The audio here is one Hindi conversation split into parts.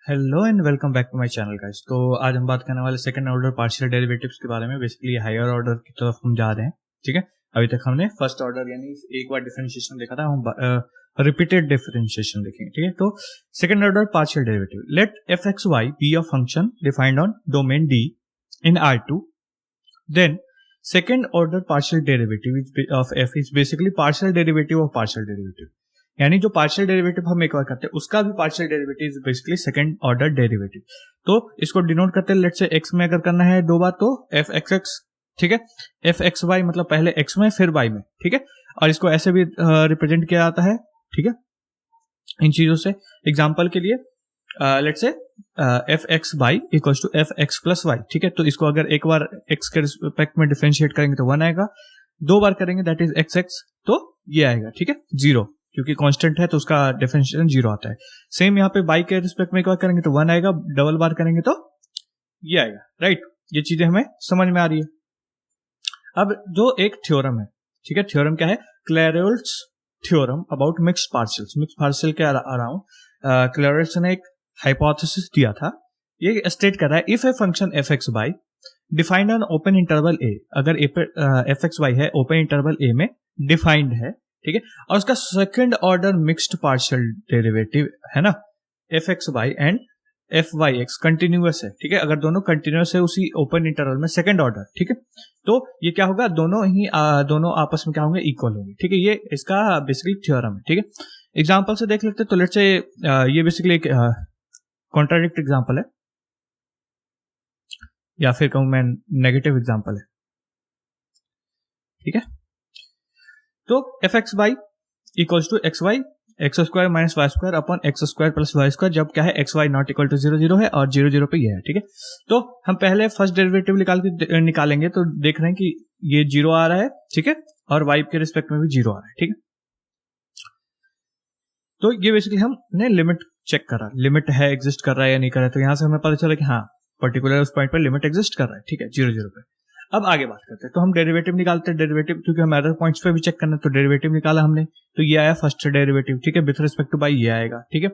Hello and welcome back to my channel guys. तो आज हम बात करने वाले सेकंड ऑर्डर पार्शियल डेरिवेटिव्स के बारे में। बेसिकली हायर ऑर्डर की तरफ हम जा रहे हैं। ठीक है, अभी तक हमने फर्स्ट ऑर्डर यानी एक बार डिफरेंशिएशन देखा था, हम रिपीटेड डिफरेंशिएशन देखेंगे। ठीक है, तो second order partial derivative, let F x Y be a function defined on domain D in R2, then second order partial derivative of F is basically partial derivative of partial derivative, यानी जो पार्शियल डेरिवेटिव हम एक बार करते हैं उसका भी partial derivative is basically second order derivative. तो इसको डिनोट करते हैं, लेट्स से एक्स में अगर करना है दो बार तो एफ एक्स एक्स, ठीक है, एफ एक्स वाई मतलब पहले एक्स में फिर वाई में, ठीक है, और इसको ऐसे भी रिप्रेजेंट किया जाता है। ठीक है, इन चीजों से एग्जाम्पल के लिए let's say F x Y equals to F X plus Y. ठीक है, तो इसको अगर एक बार एक्स के रिस्पेक्ट में डिफरेंशिएट करेंगे तो 1 आएगा, दो बार करेंगे दैट इज एक्स एक्स तो ये आएगा। ठीक है, 0, क्योंकि कांस्टेंट है तो उसका डिफरेंशिएशन 0 आता है। सेम यहाँ पे बाई के रिस्पेक्ट में एक बार करेंगे तो 1 आएगा, डबल बार करेंगे तो ये आएगा। राइट, ये चीजें हमें समझ में आ रही है। अब जो एक थ्योरम है, ठीक है, थ्योरम क्या है? Clairaut's theorem about mixed partials. Mixed partial के अराउंड क्लेरॉल्स ने एक हाइपोथेसिस दिया था। ये स्टेट कर रहा है if a function f x y defined on open interval A, अगर एफ एक्स वाई है ओपन इंटरवल ए में डिफाइंड है, ठीक है, और उसका second order mixed partial derivative है ना f x y and f Y x continuous है। ठीक है, अगर दोनों कंटिन्यूअस है उसी ओपन इंटरवल में सेकंड ऑर्डर, ठीक है, तो ये क्या होगा, दोनों आपस में क्या होंगे, इक्वल होंगे। ठीक है, ये इसका बेसिकली थ्योरम है। ठीक है, एग्जांपल से देख लेते हैं। तो लेट्स से ये बेसिकली एक कॉन्ट्राडिक्ट एग्जांपल है, या फिर कहूं मैं नेगेटिव एग्जांपल है। ठीक है, तो F x Y equals to X Y X square minus Y square upon X square plus Y square, जब क्या है X Y not equal to 0 0 है और 0 0 पे ये है। ठीक है, तो हम पहले फर्स्ट डेरिवेटिव निकालेंगे तो देख रहे हैं कि ये 0 आ रहा है, ठीक है, और वाई के रिस्पेक्ट में भी 0 आ रहा है। ठीक है, तो ये बेसिकली हमने लिमिट चेक करा, लिमिट है एग्जिस्ट कर रहा है या नहीं कर रहा है। तो यहां से हमें पता चला कि हाँ पर्टिकुलर उस पॉइंट पर लिमिट एग्जिस्ट कर रहा है। ठीक है, 0 0 पे। अब आगे बात करते हैं, तो हम डेरिवेटिव निकालते हैं। डेरिवेटिव क्योंकि हम अदर पॉइंट्स पे भी चेक करना है, तो डेरिवेटिव निकाला हमने, तो ये आया फर्स्ट डेरिवेटिव। ठीक है, विथ रिस्पेक्ट टू बाई ये आएगा। ठीक है,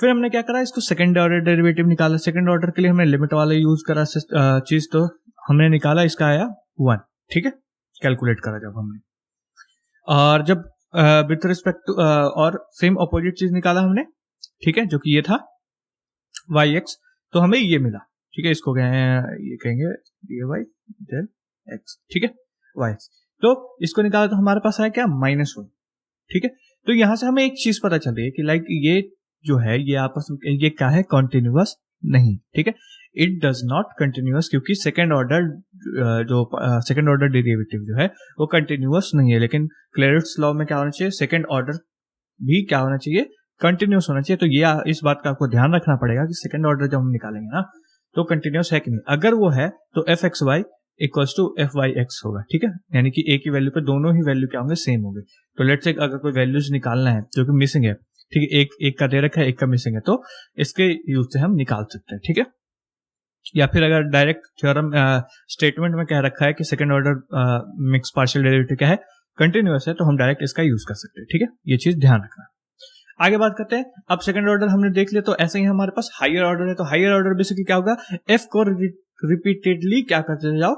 फिर हमने क्या करा, इसको सेकंड ऑर्डर डेरिवेटिव निकाला। सेकंड ऑर्डर के लिए हमने लिमिट वाला यूज करा चीज, तो हमने निकाला, इसका आया 1। ठीक है, कैलकुलेट करा जब हमने, और जब विथ रिस्पेक्ट टू और सेम अपोजिट चीज निकाला हमने, ठीक है, जो कि ये था वाई एक्स, तो हमें ये मिला। ठीक है, इसको ये कहेंगे डी वाई डेल एक्स। ठीक है, वाई एक्स, तो इसको निकाला तो हमारे पास आया क्या, -1। ठीक है, तो यहां से हमें एक चीज पता चल रही है कि लाइक ये जो है ये आपस में ये क्या है, कॉन्टिन्यूअस नहीं। ठीक है, इट डज नॉट कंटिन्यूअस, क्योंकि सेकंड ऑर्डर डेरिवेटिव जो है वो कंटिन्यूअस नहीं है। लेकिन क्लेरॉल्स लॉ में क्या होना चाहिए, सेकंड ऑर्डर भी क्या होना चाहिए, कंटिन्यूअस होना चाहिए। तो ये इस बात का आपको ध्यान रखना पड़ेगा कि सेकंड ऑर्डर जब हम निकालेंगे ना तो कंटिन्यूअस है कि नहीं। अगर वो है तो F x Y equals to F Y X होगा। ठीक है, यानी कि ए की वैल्यू पे दोनों ही वैल्यू क्या होंगे, सेम होंगे। तो लेट्स से अगर कोई वैल्यूज निकालना है जो कि मिसिंग है, ठीक है, एक का दे रखा है, एक का मिसिंग है, तो इसके यूज से हम निकाल सकते हैं। ठीक है, या फिर अगर डायरेक्ट थ्योरम स्टेटमेंट में कह रखा है कि second order mix partial derivative क्या है, कंटिन्यूअस है, तो हम डायरेक्ट इसका यूज कर सकते हैं। ठीक है, ये चीज ध्यान रखना। आगे बात करते हैं। अब सेकंड ऑर्डर हमने देख लिया, तो ऐसे ही हमारे पास हायर ऑर्डर है। तो हायर ऑर्डर बेसिकली क्या होगा, एफ को रिपीटेडली क्या करते जाओ,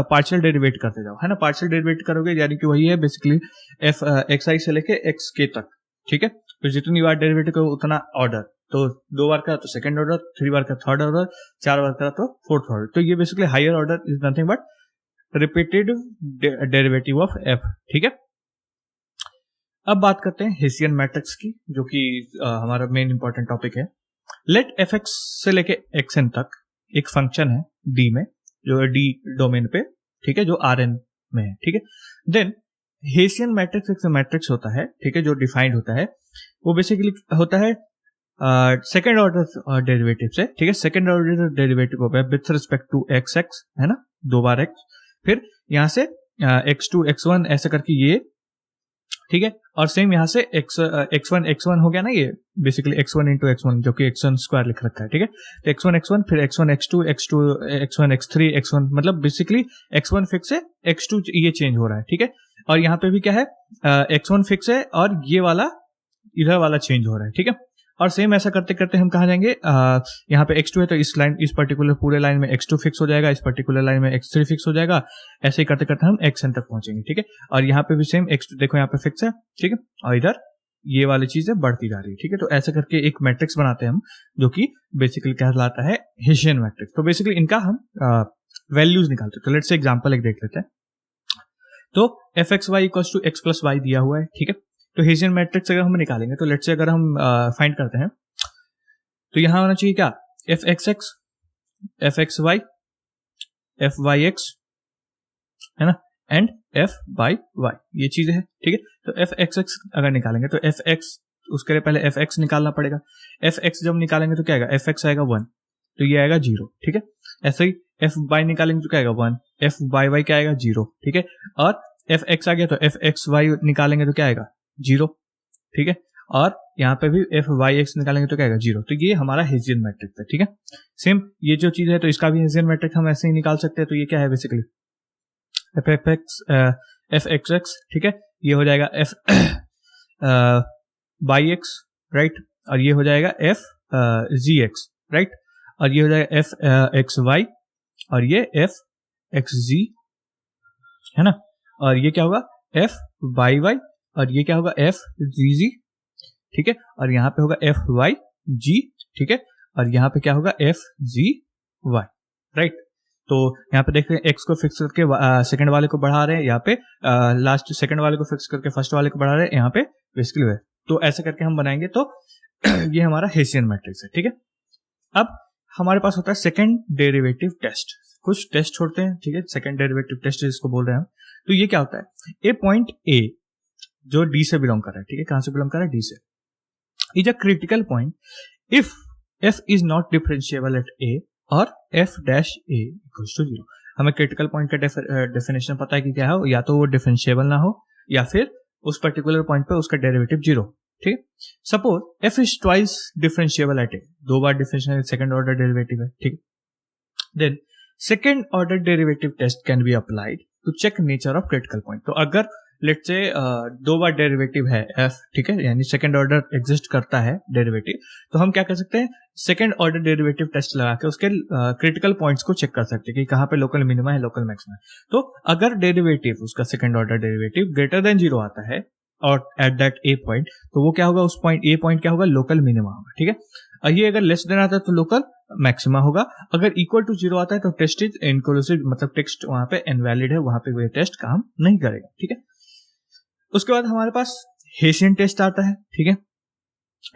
पार्शियल डेरिवेट करते जाओ, है ना। पार्शियल डेरिवेट करोगे यानी कि वही है बेसिकली एफ एक्स आई से लेके एक्स के तक। ठीक है, तो जितनी बार डेरिवेट करो उतना ऑर्डर, तो 2 बार करा तो सेकंड ऑर्डर, 3 बार का थर्ड ऑर्डर, 4 बार करा तो फोर्थ ऑर्डर। तो ये basically higher order is nothing but repeated derivative of F. ठीक है, अब बात करते हैं हेसियन मैट्रिक्स की, जो कि हमारा मेन इंपॉर्टेंट टॉपिक है। लेट एफ एक्स से लेके एक्स एन तक एक फंक्शन है डी में, जो है डी डोमेन पे, ठीक है, जो आर एन में है। ठीक है, देन हेसियन मैट्रिक्स एक मैट्रिक्स होता है, ठीक है, जो डिफाइंड होता है, वो बेसिकली होता है सेकेंड ऑर्डर डेरिवेटिव से। ठीक है, सेकेंड ऑर्डर डेरिवेटिव होता है with respect to X X, है ना, 2 बार एक्स, फिर यहां से x2 x1 ऐसे करके ये, ठीक है, और सेम यहां से x1 हो गया ना, ये बेसिकली x1 इंटू x1 जो कि x1 स्क्वायर लिख रखा है। ठीक है, तो x1 x1 फिर x1 x2 x1 x3 x1, मतलब बेसिकली x1 फिक्स है, x2 ये चेंज हो रहा है। ठीक है, और यहाँ पे भी क्या है, x1 फिक्स है और ये वाला इधर वाला चेंज हो रहा है। ठीक है, और सेम ऐसा करते करते हम कहाँ जाएंगे, यहाँ पे x2 है तो इस लाइन, इस पर्टिकुलर पूरे लाइन में x2 फिक्स हो जाएगा, इस पर्टिकुलर लाइन में x3 फिक्स हो जाएगा, ऐसे ही करते करते हम xn तक पहुंचेंगे, ठीक है। और यहाँ पे भी सेम x2 देखो यहाँ पे फिक्स है, ठीक है, और इधर ये वाली चीजें बढ़ती जा रही है, ठीक है। तो ऐसे करके एक मैट्रिक्स बनाते हैं हम, जो कि बेसिकली कहलाता है हेसियन मैट्रिक्स। तो बेसिकली इनका हम वैल्यूज निकालते हैं। तो लेट्स से एग्जांपल एक देख लेते हैं। तो fxy इक्वल्स टू x प्लस वाई दिया हुआ है, ठीक है। तो हेसियन मैट्रिक्स अगर हम निकालेंगे तो लेट्स से अगर हम फाइंड करते हैं तो यहां होना चाहिए क्या, fxx, fxy, fyx, है ना, एंड fy, ये चीजें है, ठीक है। तो fxx अगर निकालेंगे तो fx, उसके लिए पहले fx निकालना पड़ेगा। fx जब निकालेंगे तो क्या आएगा, fx आएगा 1, तो ये आएगा 0, ठीक है। ऐसे ही fy निकालेंगे तो क्या आएगा 1, fy क्या आएगा 0, ठीक है। और fx आ गया तो fxy निकालेंगे तो क्या आएगा 0, ठीक है। और यहाँ पे भी fyx निकालेंगे तो क्या आएगा 0। तो ये हमारा हेसियन मैट्रिक्स है, ठीक है। सेम ये जो चीज है तो इसका भी हेसियन मैट्रिक्स हम ऐसे ही निकाल सकते हैं। तो ये क्या है बेसिकली fxx, ठीक है, ये हो जाएगा fyx, राइट, और ये हो जाएगा fgx, राइट, और ये हो जाएगा fxy, और ये fxg, है ना, और ये क्या होगा fyy, और ये क्या होगा fgg, ठीक है, और यहाँ पे होगा fyg, ठीक है, और यहाँ पे क्या होगा fgy, राइट। तो यहाँ पे देख रहे हैं x को फिक्स करके सेकंड वाले को बढ़ा रहे हैं, यहाँ पे लास्ट सेकंड वाले को फिक्स करके फर्स्ट वाले को बढ़ा रहे हैं, यहाँ पे बेसिकली है। तो ऐसे करके हम बनाएंगे तो ये हमारा हेसियन मैट्रिक्स है, ठीक है। अब हमारे पास होता है सेकंड डेरिवेटिव टेस्ट, कुछ टेस्ट छोड़ते हैं, ठीक है। सेकंड डेरिवेटिव टेस्ट जिसको बोल रहे हैं हम, तो ये क्या होता है, ए पॉइंट ए जो डी से बिलोंग कर रहा है, ठीक है, कहां से बिलोंग कर रहा है, डी से, is a critical point if f is not differentiable at a और f dash a equals to 0। हमें क्रिटिकल पॉइंट का डेफिनेशन पता है कि क्या है, या तो वो डिफरेंशिएबल ना हो या फिर उस पर्टिकुलर पॉइंट पे उसका डेरिवेटिव 0, ठीक है। Suppose f is twice differentiable at a, 2 बार डिफरेंशियल सेकंड ऑर्डर डेरिवेटिव है, ठीक है। Then second order derivative test can be applied to check nature of critical point. तो अगर लेट्स से 2 बार डेरिवेटिव है f, ठीक है, यानी सेकंड ऑर्डर एग्जिस्ट करता है डेरिवेटिव, तो हम क्या कर सकते हैं, सेकंड ऑर्डर डेरिवेटिव टेस्ट लगा के उसके क्रिटिकल पॉइंट्स को चेक कर सकते हैं कि कहाँ पे लोकल मिनिमा है, लोकल मैक्सिमा है। तो अगर डेरिवेटिव उसका second order derivative greater than 0 आता है और एट दैट ए पॉइंट, तो वो क्या होगा, उस पॉइंट ए पॉइंट क्या होगा, लोकल मिनिमा होगा, ठीक है। और ये अगर लेस देन आता है तो लोकल मैक्सिमा होगा। अगर इक्वल टू 0 आता है तो टेस्ट इज इनक्लूसिव, मतलब टेक्स्ट वहां पे इनवैलिड है, वहां पे वो टेस्ट काम नहीं करेगा, ठीक है। उसके बाद हमारे पास हेसियन टेस्ट आता है, ठीक है।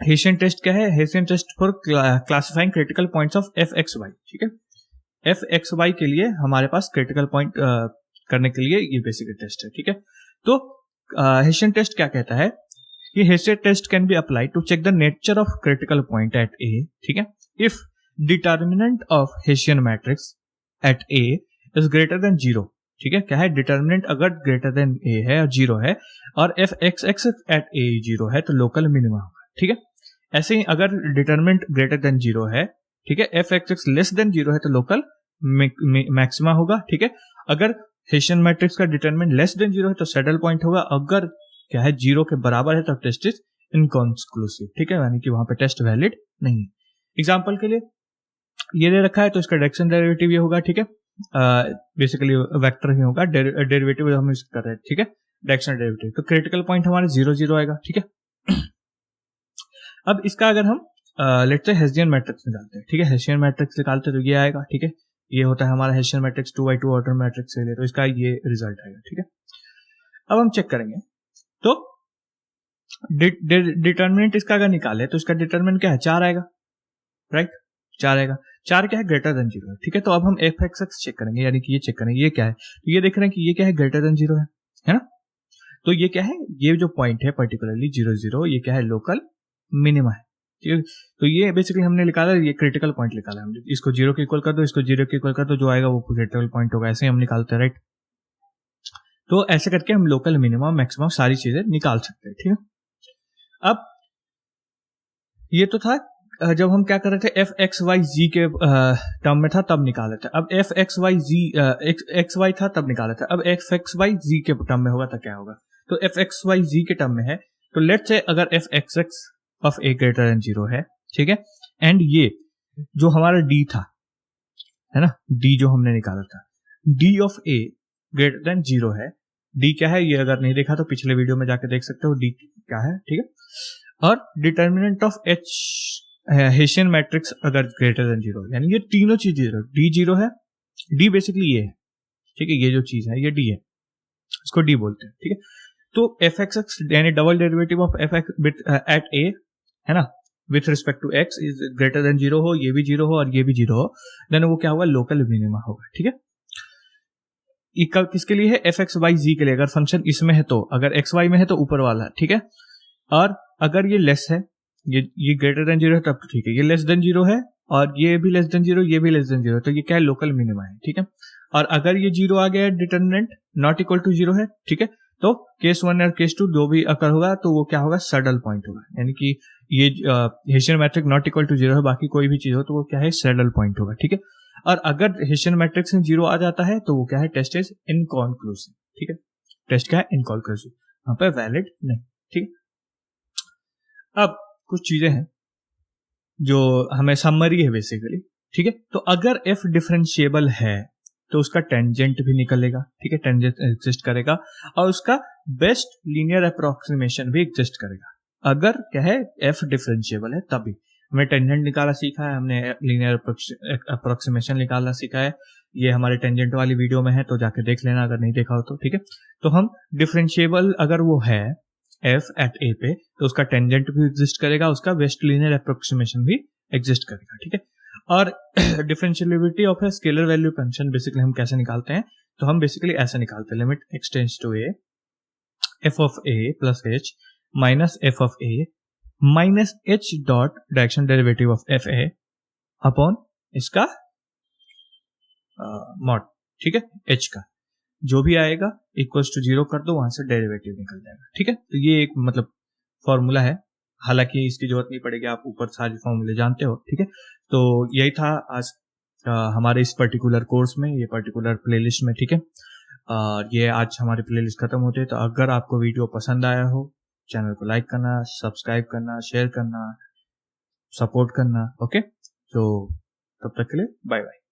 हेसियन टेस्ट क्या है, Hessian test for classifying critical points of fxy, ठीक है। fxy के लिए हमारे पास क्रिटिकल पॉइंट करने के लिए ये बेसिक टेस्ट है, ठीक है। तो हेसियन टेस्ट क्या कहता है कि Hessian test can be applied to check the nature of critical point at a, ठीक है, if determinant of Hessian matrix at a is greater than 0, ठीक है। क्या है, डिटर्मिनेंट अगर ग्रेटर देन a है और 0 है और fxx एट a 0 है तो लोकल मिनिमा होगा, ठीक है। ऐसे ही अगर डिटर्मिनेंट ग्रेटर देन 0 है, ठीक है, fxx लेस देन 0 है तो लोकल मैक्सिमा होगा, ठीक है। अगर हेसियन मैट्रिक्स का डिटर्मिनेंट लेस देन 0 है तो सैडल पॉइंट होगा। अगर क्या है 0 के बराबर है तो टेस्ट इज इनकॉन्क्लूसिव, ठीक है, यानी कि वहां पे टेस्ट वैलिड नहीं है। एग्जाम्पल के लिए ये दे रखा है तो इसका डायरेक्शन डेरिवेटिव ये होगा, ठीक है, बेसिकली वेक्टर ही होगा, डेरिवेटिव हम इसका कर रहे हैं, ठीक है, डायरेक्शनल डेरिवेटिव। तो क्रिटिकल पॉइंट हमारे 0 0 आएगा, ठीक है। अब इसका अगर हम लेट्स से हेसियन मैट्रिक्स निकालते हैं, ठीक है, हेसियन मैट्रिक्स निकालते हैं तो ये आएगा, ठीक है। ये होता है हमारा hessian matrix 2x2 order matrix के लिए, तो इसका ये रिजल्ट आएगा, ठीक है। अब हम चेक करेंगे तो डिटर्मिनेंट इसका अगर निकाले तो इसका डिटर्मिनेंट क्या है, 4 आएगा, राइट, 4 आएगा। 4 क्या है, ग्रेटर देन 0 है, ठीक है। तो अब हम fxx चेक करेंगे, यानी कि ये चेक करेंगे ये क्या है, तो ये देख रहे हैं कि ये क्या है, ग्रेटर देन 0 है ना। तो ये क्या है, ये जो पॉइंट है पर्टिकुलरली 0 0, ये क्या है, लोकल मिनिमा है, ठीक है। तो ये बेसिकली हमने निकाला, ये क्रिटिकल पॉइंट निकाला हमने, इसको 0 के इक्वल कर दो, इसको 0 के इक्वल कर दो, जो आएगा वो क्रिटिकल पॉइंट होगा, ऐसे ही हम निकालते हैं, राइट। तो ऐसे करके हम लोकल मिनिमम मैक्सिमम सारी चीजें निकाल सकते हैं, ठीक है। अब ये तो था जब हम क्या कर रहे थे, fxyz के टर्म में था तब निकाले थे। अब xy था तब निकाले थे, अब fxyz के टर्म में होगा तो क्या होगा, तो fxyz के टर्म में है तो लेट्स से अगर fxx of A greater than 0 है, ठीक है। एंड ये जो हमारा डी था, है ना, डी जो हमने निकाला था, D of A greater than 0 है। डी क्या है, ये अगर नहीं देखा तो पिछले वीडियो में जाके देख सकते हो डी क्या है, ठीक है। और डिटर्मिनेंट ऑफ एच हेशियन मैट्रिक्स अगर ग्रेटर देन 0, यानी ये तीनों चीज 0, डी 0 है, डी बेसिकली ये है, ठीक है, ये जो चीज है ये डी है, इसको डी बोलते हैं, ठीक है। तो एफ एक्स यानी double derivative of f x at A, है ना, with respect to x is greater than 0 हो, ये भी 0 हो और ये भी 0 हो, देन वो क्या होगा, लोकल मिनिमा होगा, ठीक है। किसके लिए है, एफ एक्स वाई जी के लिए। अगर फंक्शन इसमें है तो, अगर एक्स वाई में है तो ऊपर वाला, ठीक है। और अगर ये लेस है, ये ग्रेटर देन 0 है तब तो ठीक है, ये लेस देन 0 है और ये भी लेस देन 0, ये भी लेस देन 0, तो ये क्या है, लोकल मिनिमा है, ठीक है। और अगर ये 0 आ गया, डिटर्मिनेंट नॉट इक्वल टू 0 है, ठीक है, तो केस 1 और केस 2 जो भी अकर होगा तो वो क्या होगा, सैडल पॉइंट होगा, यानी कि ये हेशियन मैट्रिक नॉट इक्वल टू 0 है, बाकी कोई भी चीज हो तो वो क्या है, सैडल पॉइंट होगा, ठीक है। और अगर हेशियन मैट्रिक्स में 0 आ जाता है तो वो क्या है, टेस्ट इज इनकॉन्क्लूसिव, ठीक है। टेस्ट क्या है, इनकॉन्क्लूसिव, वहां पर वैलिड नहीं, ठीक है। अब कुछ चीजें हैं जो हमें समरी है बेसिकली, ठीक है। तो अगर एफ डिफरेंशिएबल है तो उसका टेंजेंट भी निकलेगा, ठीक है, टेंजेंट एग्जिस्ट करेगा और उसका बेस्ट लीनियर अप्रोक्सीमेशन भी एग्जिस्ट करेगा। अगर क्या है, एफ डिफरेंशिएबल है तभी। हमने टेंजेंट निकाला सीखा है, हमने लीनियर अप्रोक्सीमेशन निकालना सीखा है, ये हमारे टेंजेंट वाली वीडियो में है तो जाके देख लेना अगर नहीं देखा हो तो, ठीक है। तो हम डिफरेंशिएबल अगर वो है एफ एट ए पे तो उसका टेंजेंट भी एग्जिस्ट करेगा, उसका बेस्ट लीनियर अप्रोक्सीमेशन भी एग्जिस्ट करेगा, ठीक है। और differentiability of a scalar value function basically हम कैसे निकालते हैं, तो हम बेसिकली ऐसे निकालते हैं, limit X tends to A F of A plus H minus F of A minus H dot direction derivative of F A upon इसका मॉड, ठीक है, एच का जो भी आएगा इक्वल्स टू 0 कर दो, वहां से डेरिवेटिव निकल जाएगा, ठीक है। तो ये एक मतलब फॉर्मूला है, हालांकि इसकी जरूरत नहीं पड़ेगी, आप ऊपर सारे फॉर्मूले जानते हो, ठीक है। तो यही था आज हमारे इस पर्टिकुलर कोर्स में, ये पर्टिकुलर प्लेलिस्ट में, ठीक है। ये आज हमारी प्लेलिस्ट खत्म होती है। तो अगर आपको वीडियो पसंद आया हो, चैनल को लाइक करना, सब्सक्राइब करना, शेयर करना, सपोर्ट करना, ओके। तो तब तक के लिए बाय बाय।